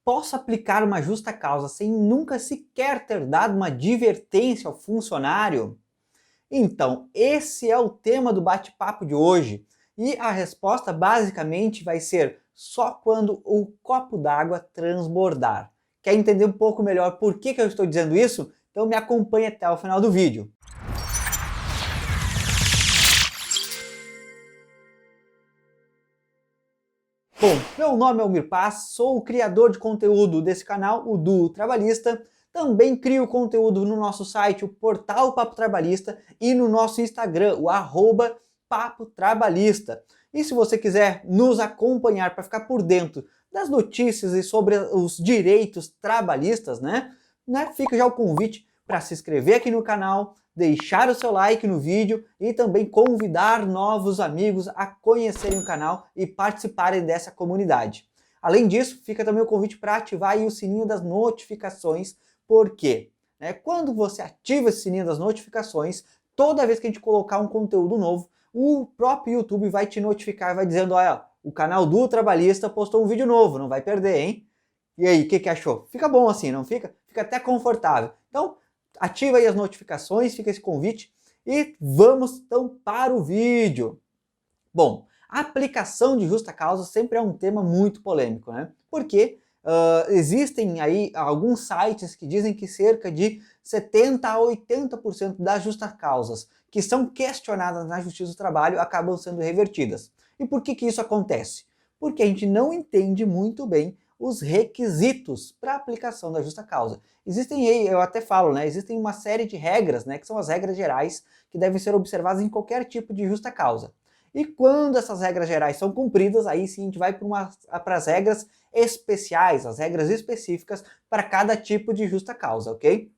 Posso aplicar uma justa causa sem nunca sequer ter dado uma advertência ao funcionário? Então, esse é o tema do bate-papo de hoje. E a resposta basicamente vai ser só quando o copo d'água transbordar. Quer entender um pouco melhor por que eu estou dizendo isso? Então me acompanhe até o final do vídeo. Bom, meu nome é Almir Paz, sou o criador de conteúdo desse canal, o Duo Trabalhista. Também crio conteúdo no nosso site, o Portal Papo Trabalhista, e no nosso Instagram, o @Papo Trabalhista. E se você quiser nos acompanhar para ficar por dentro das notícias e sobre os direitos trabalhistas, fica já o convite para se inscrever aqui no canal, deixar o seu like no vídeo e também convidar novos amigos a conhecerem o canal e participarem dessa comunidade. Além disso, fica também o convite para ativar aí o sininho das notificações. Por quê? Quando você ativa esse sininho das notificações, toda vez que a gente colocar um conteúdo novo, o próprio YouTube vai te notificar, vai dizendo, olha, o canal do Trabalhista postou um vídeo novo, não vai perder, hein? E aí, o que achou? Fica bom assim, não fica? Fica até confortável. Então, ativa aí as notificações, fica esse convite e vamos então para o vídeo. Bom, a aplicação de justa causa sempre é um tema muito polêmico, Porque existem aí alguns sites que dizem que cerca de 70 a 80% das justas causas que são questionadas na Justiça do Trabalho acabam sendo revertidas. E por que isso acontece? Porque a gente não entende muito bem os requisitos para a aplicação da justa causa. Existem aí, eu até falo, existem uma série de regras, que são as regras gerais que devem ser observadas em qualquer tipo de justa causa. E quando essas regras gerais são cumpridas, aí sim a gente vai para as regras especiais, as regras específicas para cada tipo de justa causa, ok?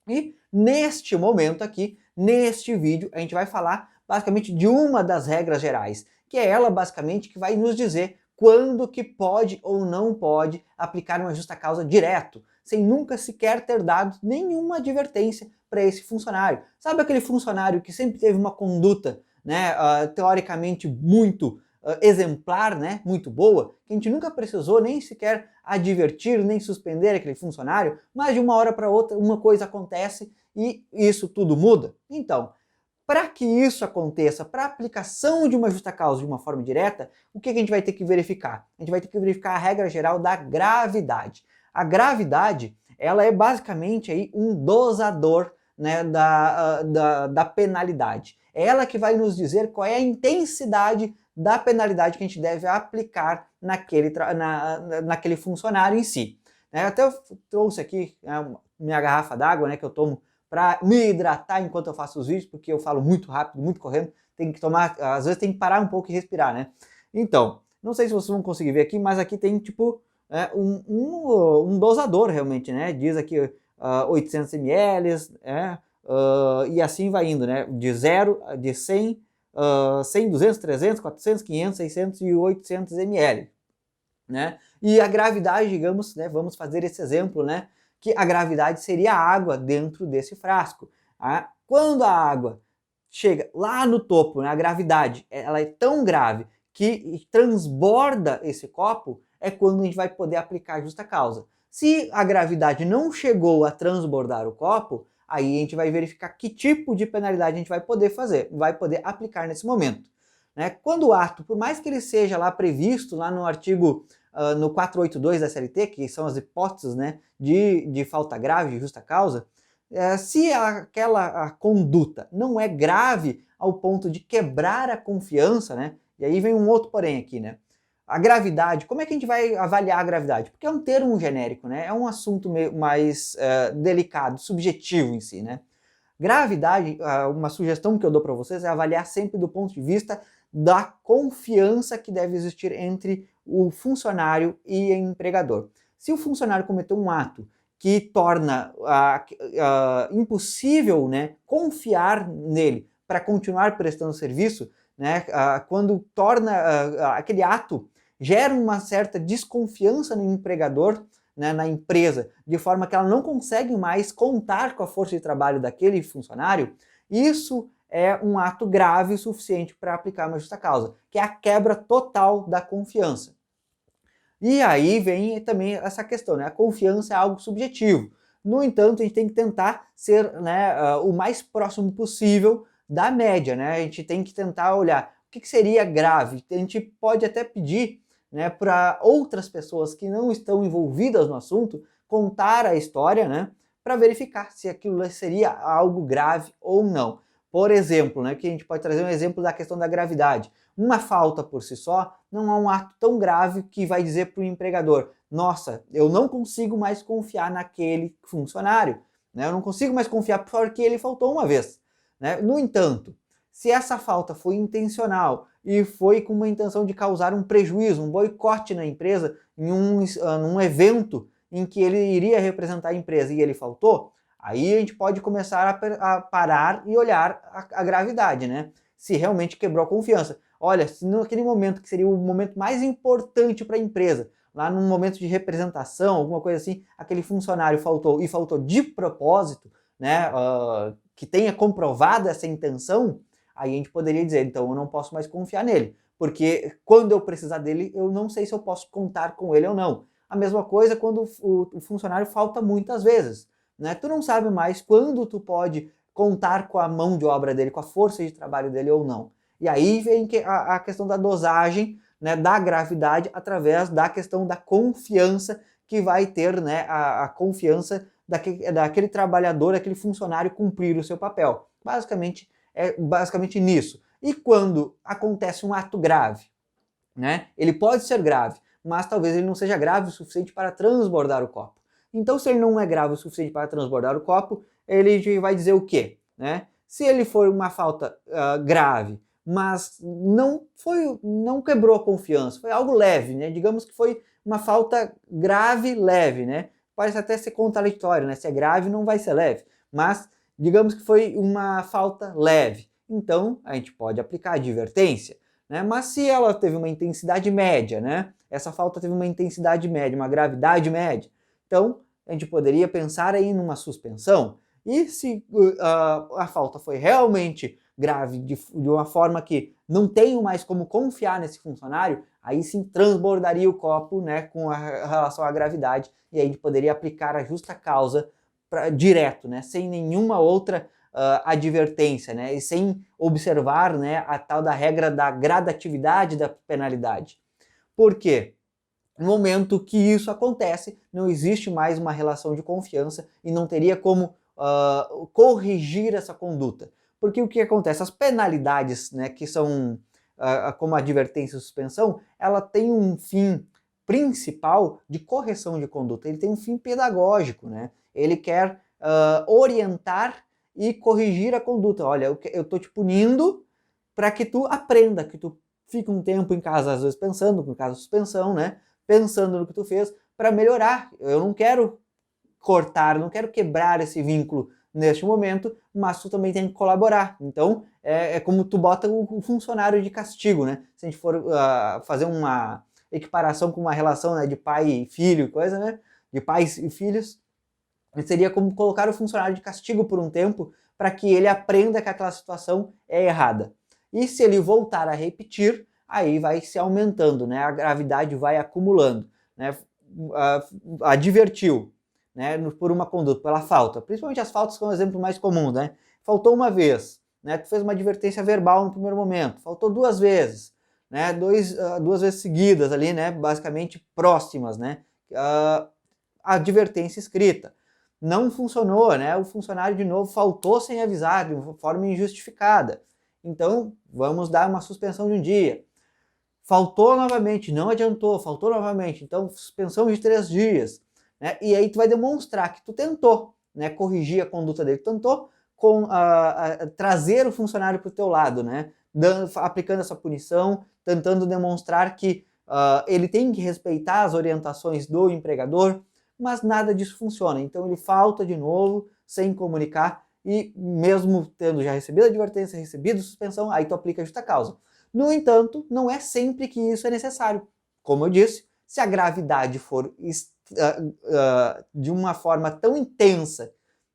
E neste momento aqui, neste vídeo, a gente vai falar basicamente de uma das regras gerais, que é ela basicamente que vai nos dizer quando que pode ou não pode aplicar uma justa causa direto, sem nunca sequer ter dado nenhuma advertência para esse funcionário. Sabe aquele funcionário que sempre teve uma conduta teoricamente muito exemplar, muito boa, que a gente nunca precisou nem sequer advertir, nem suspender aquele funcionário, mas de uma hora para outra uma coisa acontece e isso tudo muda? Então, para que isso aconteça, para a aplicação de uma justa causa de uma forma direta, o que a gente vai ter que verificar? A gente vai ter que verificar a regra geral da gravidade. A gravidade, ela é basicamente aí um dosador da penalidade. É ela que vai nos dizer qual é a intensidade da penalidade que a gente deve aplicar naquele funcionário em si. Até eu trouxe aqui minha garrafa d'água, que eu tomo para me hidratar enquanto eu faço os vídeos, porque eu falo muito rápido, muito correndo, tem que tomar, às vezes tem que parar um pouco e respirar, Então, não sei se vocês vão conseguir ver aqui, mas aqui tem tipo um dosador realmente, Diz aqui 800 ml, e assim vai indo, De 0, de 100, 100, 200, 300, 400, 500, 600 e 800 ml, E a gravidade, digamos, vamos fazer esse exemplo, que a gravidade seria a água dentro desse frasco. Quando a água chega lá no topo, a gravidade, ela é tão grave que transborda esse copo, é quando a gente vai poder aplicar a justa causa. Se a gravidade não chegou a transbordar o copo, aí a gente vai verificar que tipo de penalidade a gente vai poder fazer, vai poder aplicar nesse momento. Quando o ato, por mais que ele seja lá previsto, lá no artigo no 482 da CLT, que são as hipóteses de falta grave de justa causa, se aquela conduta não é grave ao ponto de quebrar a confiança, e aí vem um outro porém aqui, a gravidade, como é que a gente vai avaliar a gravidade? Porque é um termo genérico, é um assunto mais delicado, subjetivo em si, Gravidade, uma sugestão que eu dou para vocês é avaliar sempre do ponto de vista da confiança que deve existir entre o funcionário e o empregador. Se o funcionário cometeu um ato que torna impossível confiar nele para continuar prestando serviço, quando torna aquele ato gera uma certa desconfiança no empregador, na empresa, de forma que ela não consegue mais contar com a força de trabalho daquele funcionário, isso é um ato grave o suficiente para aplicar uma justa causa, que é a quebra total da confiança. E aí vem também essa questão, né? A confiança é algo subjetivo. No entanto, a gente tem que tentar ser, né, o mais próximo possível da média, né? A gente tem que tentar olhar o que seria grave. A gente pode até pedir, né, para outras pessoas que não estão envolvidas no assunto contar a história, né, para verificar se aquilo seria algo grave ou não. Por exemplo, né, que a gente pode trazer um exemplo da questão da gravidade. Uma falta por si só não é um ato tão grave que vai dizer para o empregador: nossa, eu não consigo mais confiar naquele funcionário, né? Eu não consigo mais confiar porque ele faltou uma vez, né? No entanto, se essa falta foi intencional e foi com uma intenção de causar um prejuízo, um boicote na empresa, em um evento em que ele iria representar a empresa e ele faltou, aí a gente pode começar a parar e olhar a gravidade, né? Se realmente quebrou a confiança. Olha, se naquele momento que seria o momento mais importante para a empresa, lá num momento de representação, alguma coisa assim, aquele funcionário faltou e faltou de propósito, né, que tenha comprovado essa intenção, aí a gente poderia dizer, então eu não posso mais confiar nele, porque quando eu precisar dele, eu não sei se eu posso contar com ele ou não. A mesma coisa quando o funcionário falta muitas vezes, né? Tu não sabe mais quando tu pode contar com a mão de obra dele, com a força de trabalho dele ou não. E aí vem a questão da dosagem, né, da gravidade, através da questão da confiança que vai ter, né, a confiança daquele trabalhador, daquele funcionário cumprir o seu papel. Basicamente, é basicamente nisso. E quando acontece um ato grave, né, ele pode ser grave, mas talvez ele não seja grave o suficiente para transbordar o copo. Então, se ele não é grave o suficiente para transbordar o copo, ele vai dizer o quê? Né? Se ele for uma falta grave, mas não quebrou a confiança, foi algo leve, né? Digamos que foi uma falta grave, leve, né? Pode até ser contraditório, né? Se é grave, não vai ser leve, mas digamos que foi uma falta leve. Então, a gente pode aplicar advertência, né? Mas se ela teve uma intensidade média, né? Essa falta teve uma intensidade média, uma gravidade média, então a gente poderia pensar aí numa suspensão. E se a falta foi realmente grave, de uma forma que não tenho mais como confiar nesse funcionário, aí sim transbordaria o copo, né, com relação à gravidade, e aí a gente poderia aplicar a justa causa direto, né, sem nenhuma outra advertência, né, e sem observar, né, a tal da regra da gradatividade da penalidade. Por quê? No momento que isso acontece, não existe mais uma relação de confiança e não teria como corrigir essa conduta. Porque o que acontece? As penalidades, né, que são como advertência e suspensão, ela tem um fim principal de correção de conduta. Ele tem um fim pedagógico, né? Ele quer orientar e corrigir a conduta. Olha, eu estou te punindo para que tu aprenda, que tu fique um tempo em casa, às vezes pensando, no caso suspensão, né? Pensando no que tu fez para melhorar. Eu não quero cortar, não quero quebrar esse vínculo neste momento, mas tu também tem que colaborar. Então, é como tu bota o funcionário de castigo, né? Se a gente for fazer uma equiparação com uma relação, né, de pai e filho, coisa, né? De pais e filhos, seria como colocar o funcionário de castigo por um tempo para que ele aprenda que aquela situação é errada. E se ele voltar a repetir, aí vai se aumentando, né? A gravidade vai acumulando, né? Advertiu, né, por uma conduta, pela falta. Principalmente as faltas são o exemplo mais comum, né? Faltou uma vez, né? Tu fez uma advertência verbal no primeiro momento. Faltou duas vezes, né? Duas vezes seguidas ali, né? Basicamente próximas, né? Advertência escrita. Não funcionou, né? O funcionário de novo faltou sem avisar, de uma forma injustificada. Então, vamos dar uma suspensão de um dia. Faltou novamente, não adiantou, faltou novamente. Então, suspensão de 3 dias. Né? E aí tu vai demonstrar que tu tentou, né, corrigir a conduta dele, tu tentou trazer o funcionário para o teu lado, né, aplicando essa punição, tentando demonstrar que ele tem que respeitar as orientações do empregador, mas nada disso funciona. Então ele falta de novo, sem comunicar, e mesmo tendo já recebido a advertência, recebido a suspensão, aí tu aplica a justa causa. No entanto, não é sempre que isso é necessário. Como eu disse, se a gravidade for de uma forma tão intensa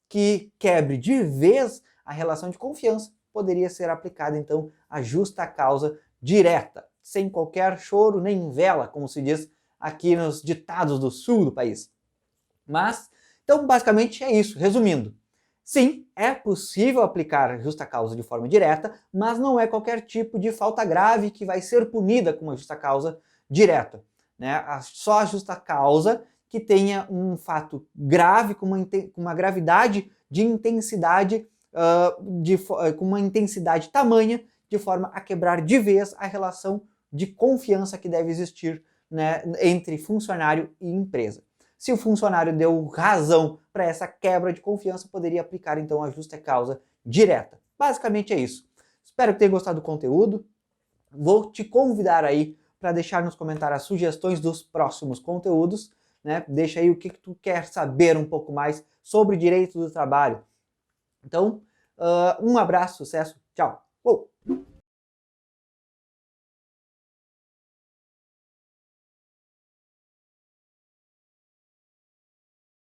que quebre de vez a relação de confiança, poderia ser aplicada então a justa causa direta, sem qualquer choro nem vela, como se diz aqui nos ditados do sul do país. Mas, então, basicamente é isso, resumindo. Sim, é possível aplicar justa causa de forma direta, mas não é qualquer tipo de falta grave que vai ser punida com uma justa causa direta, né? Só a justa causa que tenha um fato grave, com uma gravidade de intensidade, com uma intensidade tamanha, de forma a quebrar de vez a relação de confiança que deve existir, né, entre funcionário e empresa. Se o funcionário deu razão para essa quebra de confiança, poderia aplicar então a justa causa direta. Basicamente é isso. Espero que tenha gostado do conteúdo. Vou te convidar aí para deixar nos comentários as sugestões dos próximos conteúdos, né? Deixa aí o que tu quer saber um pouco mais sobre direito do trabalho. Então, um abraço, sucesso, tchau!